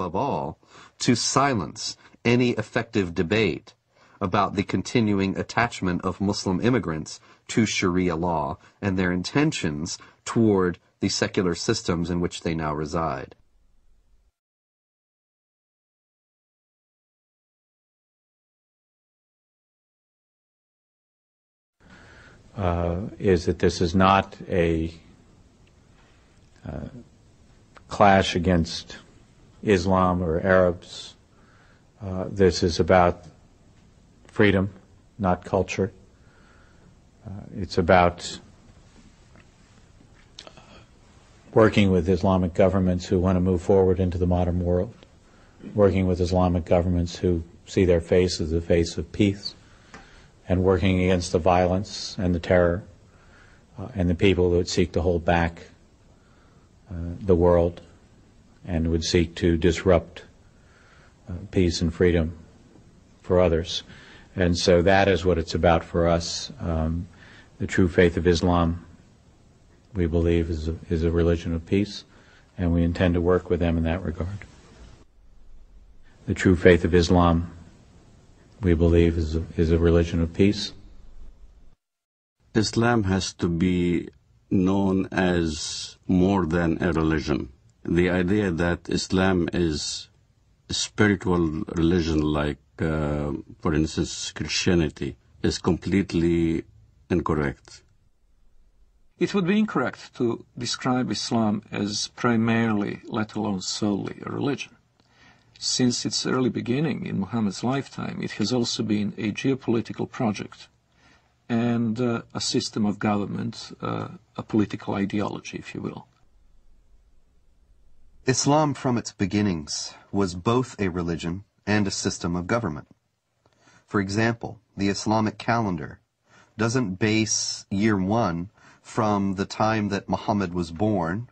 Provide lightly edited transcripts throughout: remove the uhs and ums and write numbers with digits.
above all, to silence any effective debate about the continuing attachment of Muslim immigrants to Sharia law and their intentions toward the secular systems in which they now reside. Is that this is not a clash against Islam or Arabs. This is about freedom, not culture. It's about working with Islamic governments who want to move forward into the modern world, working with Islamic governments who see their face as the face of peace, and working against the violence and the terror and the people that seek to hold back the world and would seek to disrupt peace and freedom for others. And so that is what it's about for us. The true faith of Islam, we believe, is a religion of peace, and we intend to work with them in that regard. The true faith of Islam, we believe, is a religion of peace. Islam has to be known as more than a religion. The idea that Islam is a spiritual religion like, for instance, Christianity, is completely incorrect. It would be incorrect to describe Islam as primarily, let alone solely, a religion. Since its early beginning in Muhammad's lifetime, it has also been a geopolitical project and a system of government, a political ideology, if you will. Islam from its beginnings was both a religion and a system of government. For example, the Islamic calendar doesn't base year one from the time that Muhammad was born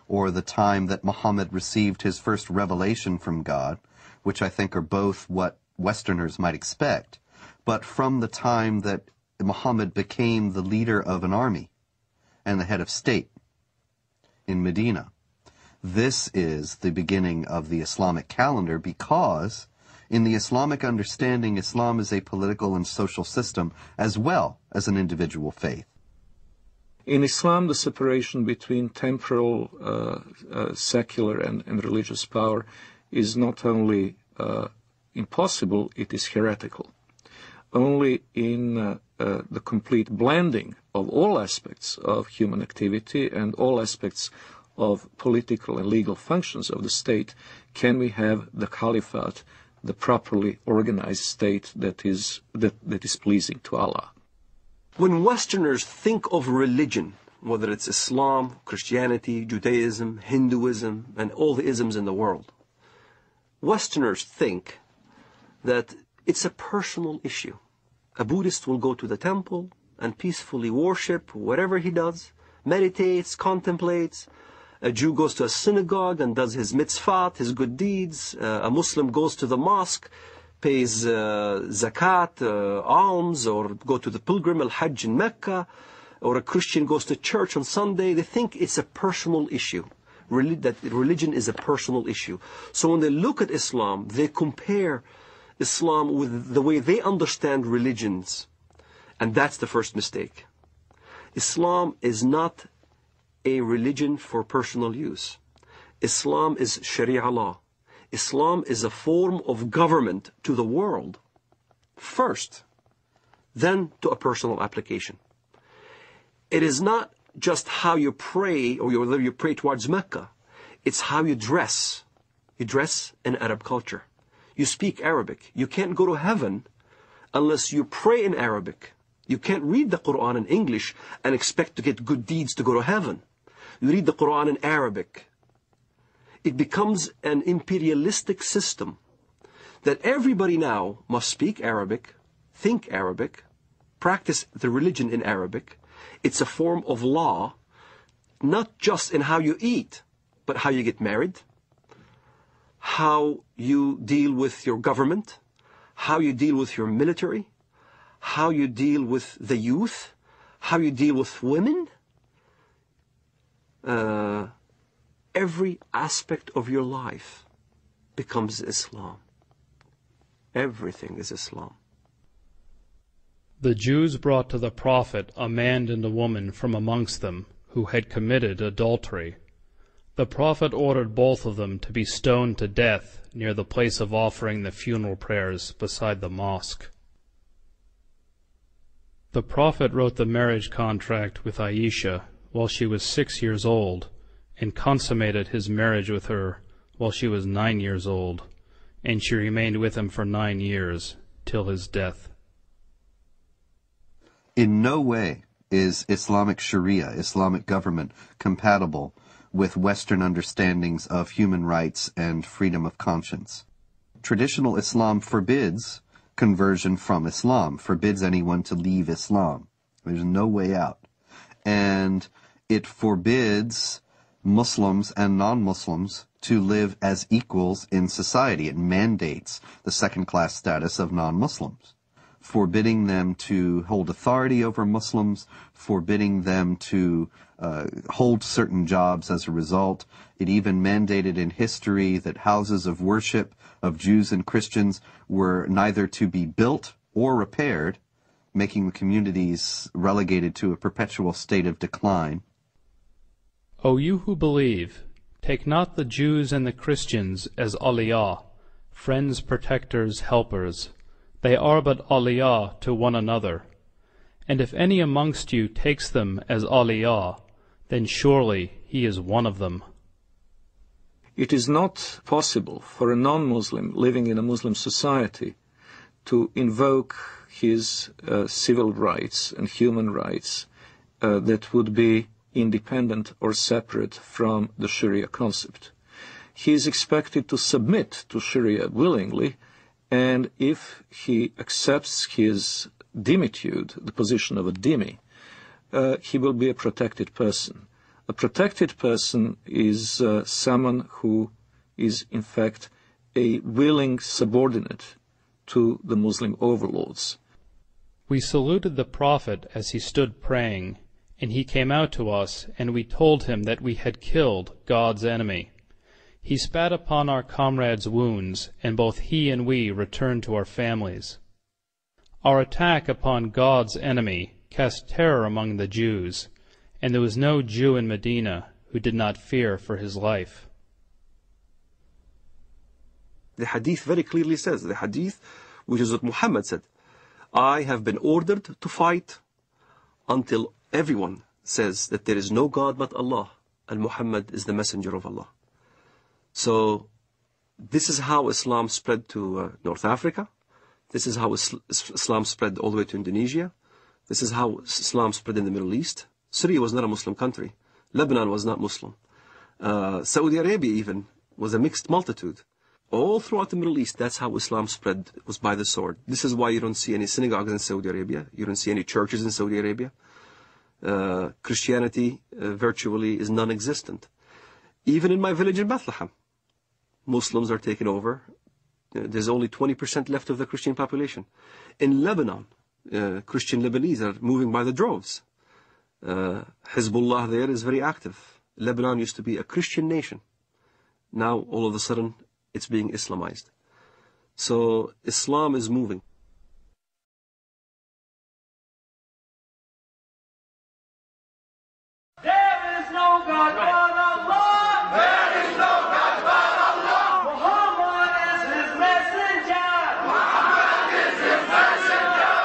or the time that Muhammad received his first revelation from God, which I think are both what Westerners might expect, but from the time that Muhammad became the leader of an army and the head of state in Medina. This is the beginning of the Islamic calendar because in the Islamic understanding, Islam is a political and social system as well as an individual faith. In Islam, the separation between temporal, secular, and religious power is not only impossible, it is heretical. Only in the complete blending of all aspects of human activity and all aspects of political and legal functions of the state can we have the caliphate, the properly organized state that is pleasing to Allah. When Westerners think of religion, whether it's Islam, Christianity, Judaism, Hinduism, and all the isms in the world, Westerners think that it's a personal issue. A Buddhist will go to the temple and peacefully worship whatever he does, meditates, contemplates. A Jew goes to a synagogue and does his mitzvot, his good deeds. A Muslim goes to the mosque, pays zakat, alms, or go to the pilgrim al-Hajj in Mecca, or a Christian goes to church on Sunday. They think it's a personal issue, that religion is a personal issue. So when they look at Islam, they compare Islam with the way they understand religions. And that's the first mistake. Islam is not a religion for personal use. Islam is Sharia law. Islam is a form of government to the world first, then to a personal application. It is not just how you pray or whether you pray towards Mecca. It's how you dress. You dress in Arab culture. You speak Arabic. You can't go to heaven unless you pray in Arabic. You can't read the Quran in English and expect to get good deeds to go to heaven. You read the Quran in Arabic. It becomes an imperialistic system that everybody now must speak Arabic, think Arabic, practice the religion in Arabic. It's a form of law, not just in how you eat, but how you get married, how you deal with your government, how you deal with your military, how you deal with the youth, how you deal with women. Every aspect of your life becomes Islam. Everything is Islam. The Jews brought to the Prophet a man and a woman from amongst them who had committed adultery. The Prophet ordered both of them to be stoned to death near the place of offering the funeral prayers beside the mosque. The Prophet wrote the marriage contract with Aisha while she was 6 years old, and consummated his marriage with her while she was 9 years old, and she remained with him for 9 years, till his death. In no way is Islamic Sharia, Islamic government, compatible with Western understandings of human rights and freedom of conscience. Traditional Islam forbids conversion from Islam, forbids anyone to leave Islam. There's no way out. And it forbids Muslims and non-Muslims to live as equals in society. It mandates the second-class status of non-Muslims, forbidding them to hold authority over Muslims, forbidding them to hold certain jobs as a result. It even mandated in history that houses of worship of Jews and Christians were neither to be built or repaired, making the communities relegated to a perpetual state of decline. O you who believe, take not the Jews and the Christians as awliya, friends, protectors, helpers. They are but awliya to one another. And if any amongst you takes them as awliya, then surely he is one of them. It is not possible for a non-Muslim living in a Muslim society to invoke his civil rights and human rights that would be independent or separate from the Sharia concept. He is expected to submit to Sharia willingly, and if he accepts his dimitude, the position of a dhimmi, he will be a protected person. A protected person is someone who is in fact a willing subordinate to the Muslim overlords. We saluted the Prophet as he stood praying, and he came out to us, and we told him that we had killed God's enemy. He spat upon our comrades' wounds, and both he and we returned to our families. Our attack upon God's enemy cast terror among the Jews, and there was no Jew in Medina who did not fear for his life. The hadith very clearly says, the hadith, which is what Muhammad said, I have been ordered to fight until everyone says that there is no God but Allah, and Muhammad is the messenger of Allah. So this is how Islam spread to North Africa. This is how Islam spread all the way to Indonesia. This is how Islam spread in the Middle East. Syria was not a Muslim country. Lebanon was not Muslim. Saudi Arabia even was a mixed multitude. All throughout the Middle East, that's how Islam spread, was by the sword. This is why you don't see any synagogues in Saudi Arabia. You don't see any churches in Saudi Arabia. Christianity virtually is non-existent. Even in my village in Bethlehem, Muslims are taken over. There's only 20% left of the Christian population. In Lebanon, Christian Lebanese are moving by the droves. Hezbollah there is very active. Lebanon used to be a Christian nation. Now, all of a sudden, it's being Islamized. So, Islam is moving. There is no God but Allah. There is no God but Allah. Muhammad is his messenger. Muhammad is his messenger.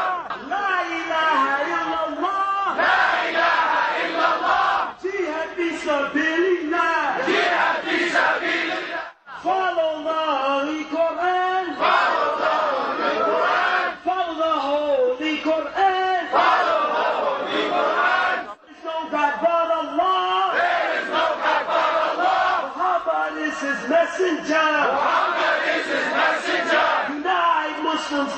La ilaha illallah. La ilaha illallah. Jihad fi sabilillah. Jihad fi sabilillah. Follow the Holy Koran. Follow the Holy Koran. Follow the Holy Koran. Follow the Holy Koran. There is no God but Allah. There is no God but Allah. Muhammad is his messenger. Muhammad is his messenger. Unite Muslims